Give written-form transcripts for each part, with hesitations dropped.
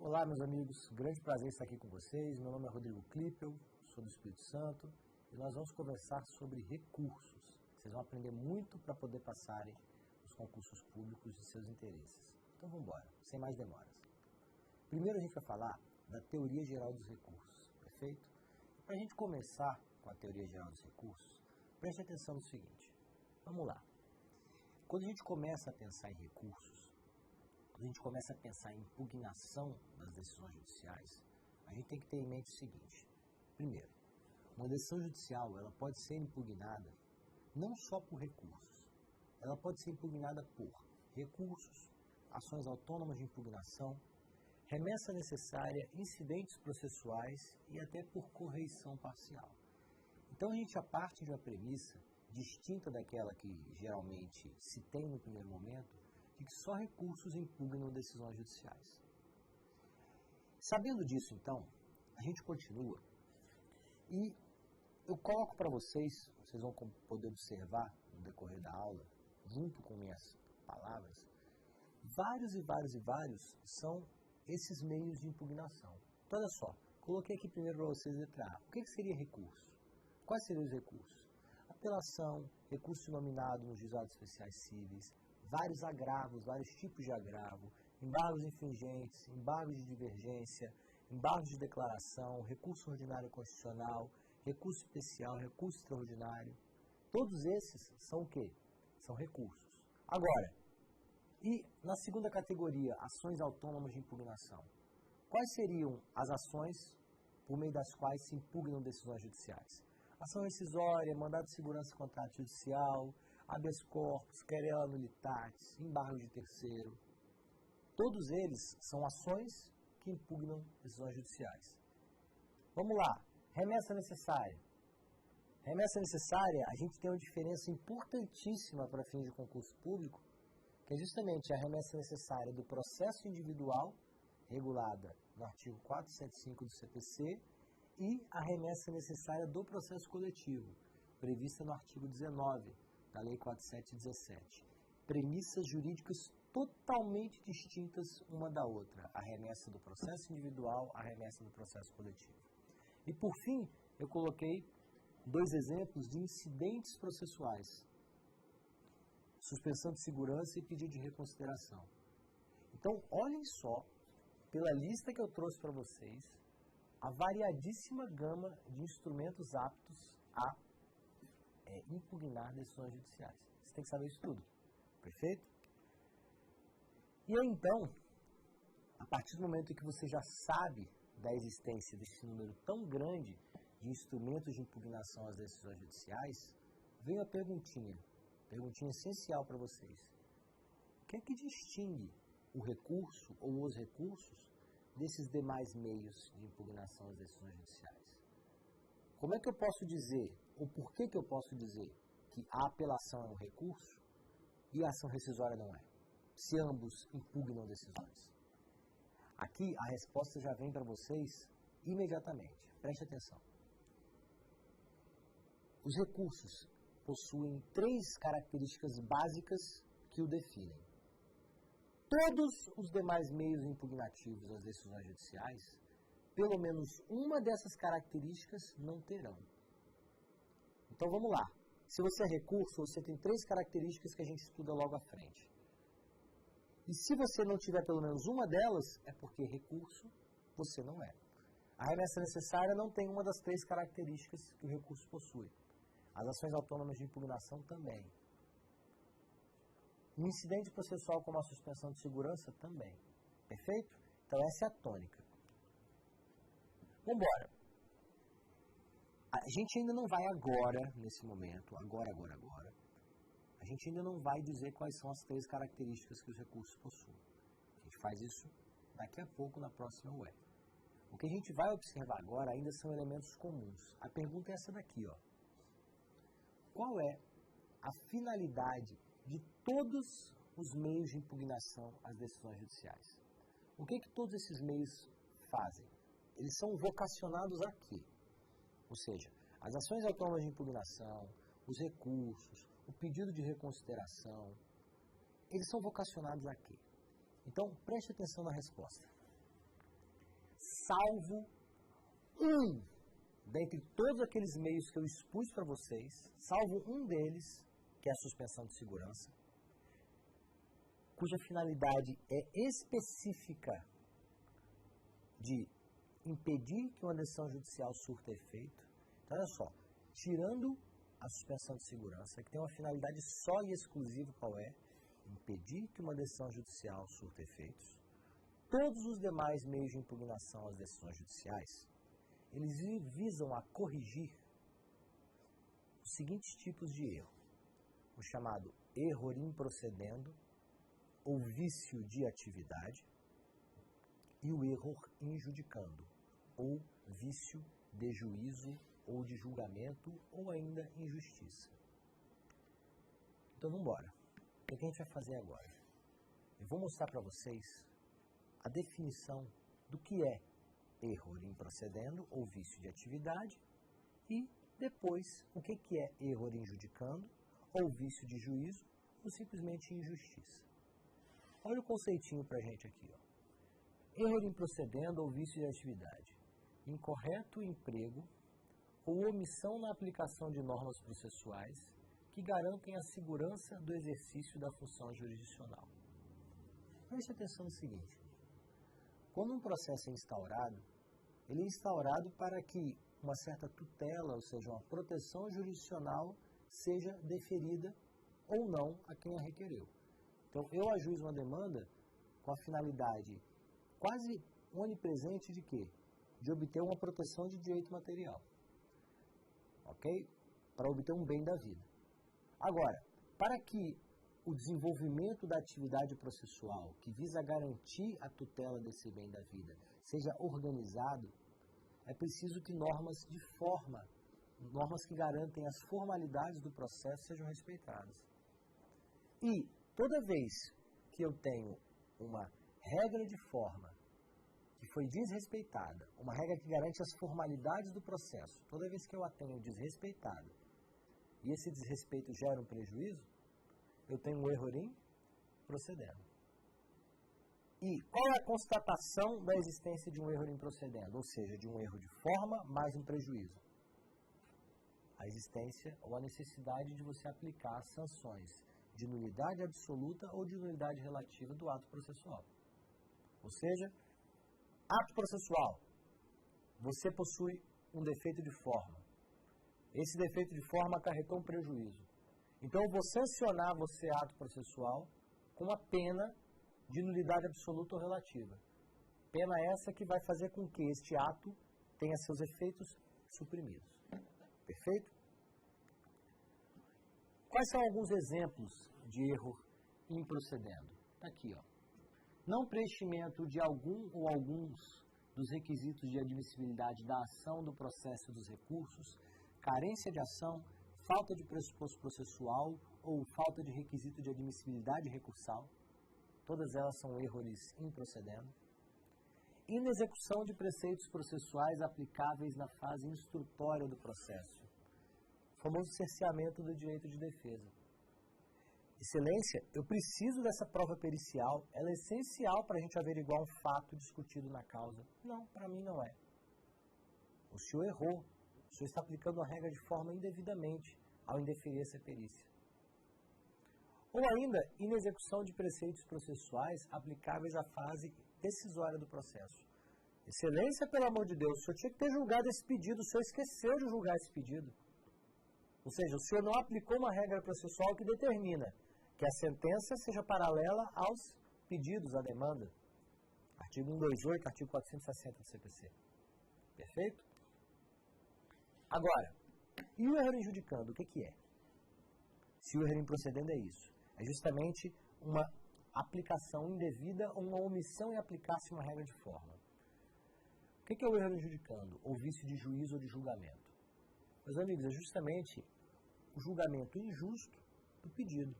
Olá, meus amigos, grande prazer estar aqui com vocês. Meu nome é Rodrigo Klippel, sou do Espírito Santo e nós vamos conversar sobre recursos. Vocês vão aprender muito para poder passarem os concursos públicos de seus interesses. Então vamos embora, sem mais demoras. Primeiro a gente vai falar da teoria geral dos recursos, perfeito? Para a gente começar com a teoria geral dos recursos, preste atenção no seguinte. Vamos lá. Quando a gente começa a pensar em recursos, quando a gente começa a pensar em impugnação das decisões judiciais, a gente tem que ter em mente o seguinte. Primeiro, uma decisão judicial ela pode ser impugnada não só por recursos, ela pode ser impugnada por recursos, ações autônomas de impugnação, remessa necessária, incidentes processuais e até por correição parcial. Então a gente já parte de uma premissa distinta daquela que geralmente se tem no primeiro momento, de que só recursos impugnam decisões judiciais. Sabendo disso, então, a gente continua e eu coloco para vocês, vocês vão poder observar no decorrer da aula, junto com minhas palavras, vários são esses meios de impugnação. Então, olha só, coloquei aqui primeiro para vocês letra A. O que seria recurso? Quais seriam os recursos? Apelação, recurso nominado nos juizados especiais cíveis, vários agravos, vários tipos de agravo, embargos infringentes, embargos de divergência, embargos de declaração, recurso ordinário constitucional, recurso especial, recurso extraordinário. Todos esses são o quê? São recursos. Agora, e na segunda categoria, ações autônomas de impugnação. Quais seriam as ações por meio das quais se impugnam decisões judiciais? Ação rescisória, mandado de segurança e contrato judicial, habeas corpus, querela nulitatis, embargo de terceiro. Todos eles são ações que impugnam decisões judiciais. Vamos lá, remessa necessária. Remessa necessária, a gente tem uma diferença importantíssima para fins de concurso público, que é justamente a remessa necessária do processo individual, regulada no artigo 405 do CPC, e a remessa necessária do processo coletivo, prevista no artigo 19 da Lei 4717. Premissas jurídicas totalmente distintas uma da outra, a remessa do processo individual, a remessa do processo coletivo. E por fim, eu coloquei dois exemplos de incidentes processuais: suspensão de segurança e pedido de reconsideração. Então, olhem só, pela lista que eu trouxe para vocês, a variadíssima gama de instrumentos aptos a impugnar decisões judiciais. Você tem que saber isso tudo, perfeito? E aí, então, a partir do momento em que você já sabe da existência desse número tão grande de instrumentos de impugnação às decisões judiciais, vem a perguntinha essencial para vocês. O que é que distingue o recurso ou os recursos desses demais meios de impugnação às decisões judiciais? Como é que eu posso dizer, ou por que eu posso dizer, que a apelação é um recurso e a ação rescisória não é? Se ambos impugnam decisões. Aqui a resposta já vem para vocês imediatamente. Preste atenção. Os recursos possuem três características básicas que o definem. Todos os demais meios impugnativos às decisões judiciais, pelo menos uma dessas características não terão. Então vamos lá. Se você é recurso, você tem três características que a gente estuda logo à frente. E se você não tiver pelo menos uma delas, é porque recurso você não é. A remessa necessária não tem uma das três características que o recurso possui. As ações autônomas de impugnação também. Um incidente processual como a suspensão de segurança também. Perfeito? Então essa é a tônica. Vamos embora. A gente ainda não vai agora, nesse momento, agora, a gente ainda não vai dizer quais são as três características que os recursos possuem. A gente faz isso daqui a pouco na próxima UE. O que a gente vai observar agora ainda são elementos comuns. A pergunta é essa daqui, ó. Qual é a finalidade de todos os meios de impugnação às decisões judiciais? O que todos esses meios fazem? Eles são vocacionados a quê? Ou seja, as ações autônomas de impugnação, os recursos, o pedido de reconsideração, eles são vocacionados a quê? Então, preste atenção na resposta. salvo um, dentre todos aqueles meios que eu expus para vocês, salvo um deles, que é a suspensão de segurança, cuja finalidade é específica de impedir que uma decisão judicial surta efeito. Então, olha só, tirando a suspensão de segurança, que tem uma finalidade só e exclusiva, qual é? Impedir que uma decisão judicial surta efeitos. Todos os demais meios de impugnação às decisões judiciais, eles visam a corrigir os seguintes tipos de erro. O chamado erro improcedendo, ou vício de atividade, e o erro injudicando, ou vício de juízo, ou de julgamento, ou ainda injustiça. Então vamos embora. O que a gente vai fazer agora? Eu vou mostrar para vocês a definição do que é erro improcedendo, ou vício de atividade, e depois o que é erro injudicando, ou vício de juízo, ou simplesmente injustiça. Olha o conceitinho para a gente aqui. Ó. Erro improcedendo ou vício de atividade. Incorreto emprego ou omissão na aplicação de normas processuais que garantem a segurança do exercício da função jurisdicional. Preste atenção no seguinte. Quando um processo é instaurado, ele é instaurado para que uma certa tutela, ou seja, uma proteção jurisdicional, seja deferida ou não a quem a requereu. Então, eu ajuizo uma demanda com a finalidade quase onipresente de quê? De obter uma proteção de direito material. Ok? Para obter um bem da vida. Agora, para que o desenvolvimento da atividade processual, que visa garantir a tutela desse bem da vida, seja organizado, é preciso que normas de forma, normas que garantem as formalidades do processo sejam respeitadas. E toda vez que eu tenho uma regra de forma que foi desrespeitada, uma regra que garante as formalidades do processo, toda vez que eu a tenho desrespeitada, e esse desrespeito gera um prejuízo, eu tenho um erro improcedendo. E qual é a constatação da existência de um erro improcedendo? Ou seja, de um erro de forma mais um prejuízo? A existência ou a necessidade de você aplicar sanções de nulidade absoluta ou de nulidade relativa do ato processual. Ou seja, ato processual, você possui um defeito de forma. Esse defeito de forma acarretou um prejuízo. Então, eu vou sancionar você, ato processual, com uma pena de nulidade absoluta ou relativa. Pena essa que vai fazer com que este ato tenha seus efeitos suprimidos. Perfeito? Quais são alguns exemplos de erro improcedendo? Está aqui, ó. Não preenchimento de algum ou alguns dos requisitos de admissibilidade da ação, do processo e dos recursos, carência de ação, falta de pressuposto processual ou falta de requisito de admissibilidade recursal. Todas elas são erros improcedendo. Inexecução de preceitos processuais aplicáveis na fase instrutória do processo. O famoso cerceamento do direito de defesa. Excelência, eu preciso dessa prova pericial, ela é essencial para a gente averiguar um fato discutido na causa. Não, para mim não é. O senhor errou. O senhor está aplicando a regra de forma indevidamente ao indeferir essa perícia. Ou ainda, inexecução de preceitos processuais aplicáveis à fase decisória do processo. Excelência, pelo amor de Deus, o senhor tinha que ter julgado esse pedido, o senhor esqueceu de julgar esse pedido. Ou seja, o senhor não aplicou uma regra processual que determina que a sentença seja paralela aos pedidos, à demanda. Artigo 128, artigo 460 do CPC. Perfeito? Agora, e o erro injudicando, o que é? Se o erro improcedendo é isso. É justamente uma aplicação indevida ou uma omissão em aplicar-se uma regra de forma. O que é o erro injudicando? Ou vício de juízo ou de julgamento? Meus amigos, é justamente o julgamento injusto do pedido.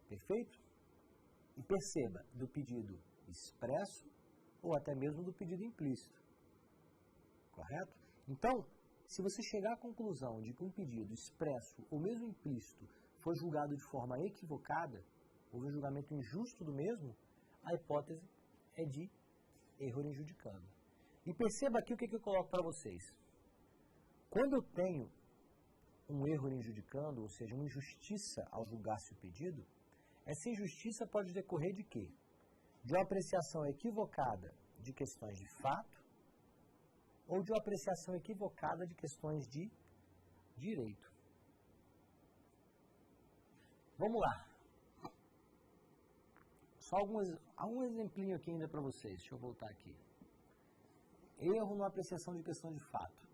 Perfeito? E perceba, do pedido expresso ou até mesmo do pedido implícito. Correto? Então, se você chegar à conclusão de que um pedido expresso ou mesmo implícito foi julgado de forma equivocada, houve um julgamento injusto do mesmo, a hipótese é de erro em judicando. E perceba aqui o que eu coloco para vocês. Quando eu tenho um erro em judicando, ou seja, uma injustiça ao julgar-se o pedido, essa injustiça pode decorrer de quê? De uma apreciação equivocada de questões de fato ou de uma apreciação equivocada de questões de direito. Vamos lá. Só algum exemplinho aqui ainda para vocês. Deixa eu voltar aqui. Erro na apreciação de questão de fato.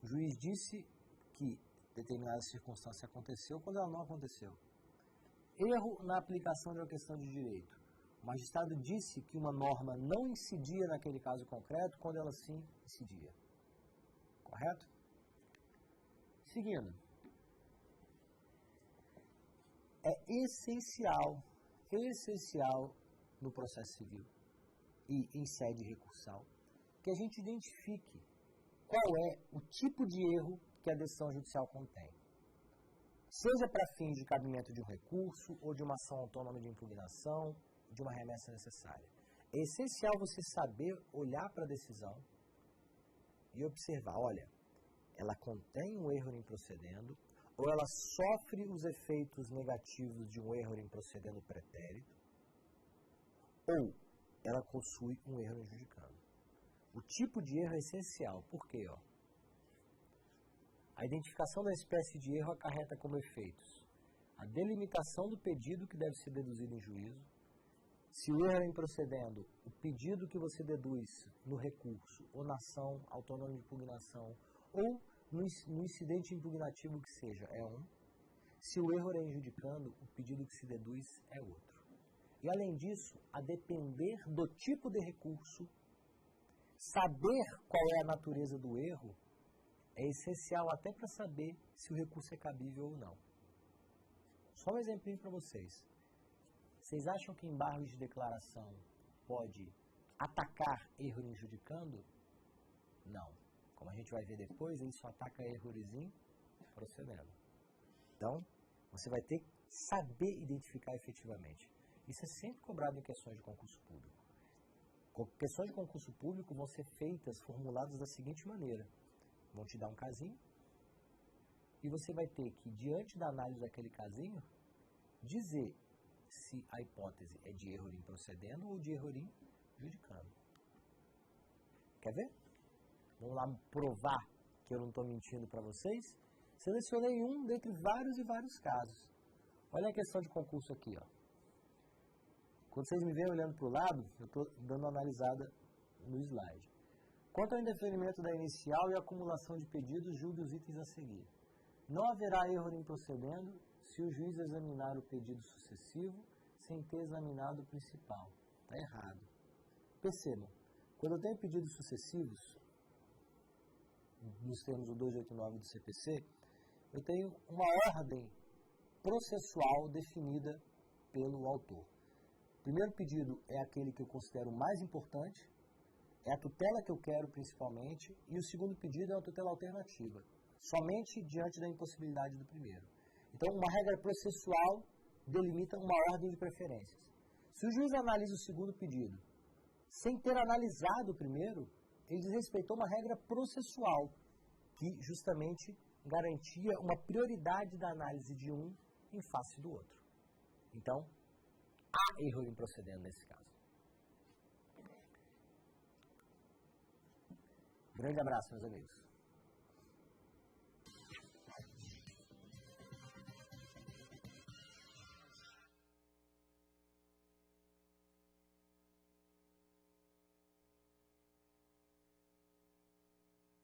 O juiz disse que determinada circunstância aconteceu quando ela não aconteceu. Erro na aplicação de uma questão de direito. O magistrado disse que uma norma não incidia naquele caso concreto quando ela sim incidia. Correto? Seguindo. É essencial no processo civil e em sede recursal que a gente identifique qual é o tipo de erro que a decisão judicial contém. Seja para fins de cabimento de um recurso ou de uma ação autônoma de impugnação, de uma remessa necessária. É essencial você saber olhar para a decisão e observar, olha, ela contém um erro em procedendo ou ela sofre os efeitos negativos de um erro em procedendo pretérito ou ela possui um erro em judicando. O tipo de erro é essencial. Por quê? A identificação da espécie de erro acarreta como efeitos a delimitação do pedido que deve ser deduzido em juízo. Se o erro é improcedendo, o pedido que você deduz no recurso, ou na ação autônoma de impugnação, ou no incidente impugnativo que seja, é um. Se o erro é injudicando, o pedido que se deduz é outro. E além disso, a depender do tipo de recurso, saber qual é a natureza do erro é essencial até para saber se o recurso é cabível ou não. Só um exemplinho para vocês. Vocês acham que embargos de declaração pode atacar erro injudicando? Não. Como a gente vai ver depois, ele só ataca erros procedendo. Então, você vai ter que saber identificar efetivamente. Isso é sempre cobrado em questões de concurso público. Questões de concurso público vão ser feitas, formuladas da seguinte maneira. Vão te dar um casinho e você vai ter que, diante da análise daquele casinho, dizer se a hipótese é de erro procedendo ou de erro judicando. Quer ver? Vamos lá provar que eu não estou mentindo para vocês. Selecionei um dentre vários e vários casos. Olha a questão de concurso aqui. Quando vocês me veem olhando para o lado, eu estou dando uma analisada no slide. Quanto ao indeferimento da inicial e acumulação de pedidos, julgue os itens a seguir. Não haverá erro em procedendo se o juiz examinar o pedido sucessivo sem ter examinado o principal. Está errado. Percebam, quando eu tenho pedidos sucessivos, nos termos do 289 do CPC, eu tenho uma ordem processual definida pelo autor. O primeiro pedido é aquele que eu considero mais importante, é a tutela que eu quero principalmente, e o segundo pedido é uma tutela alternativa, somente diante da impossibilidade do primeiro. Então, uma regra processual delimita uma ordem de preferências. Se o juiz analisa o segundo pedido, sem ter analisado o primeiro, ele desrespeitou uma regra processual, que justamente garantia uma prioridade da análise de um em face do outro. Então, há erro em procedendo nesse caso. Grande abraço, meus amigos.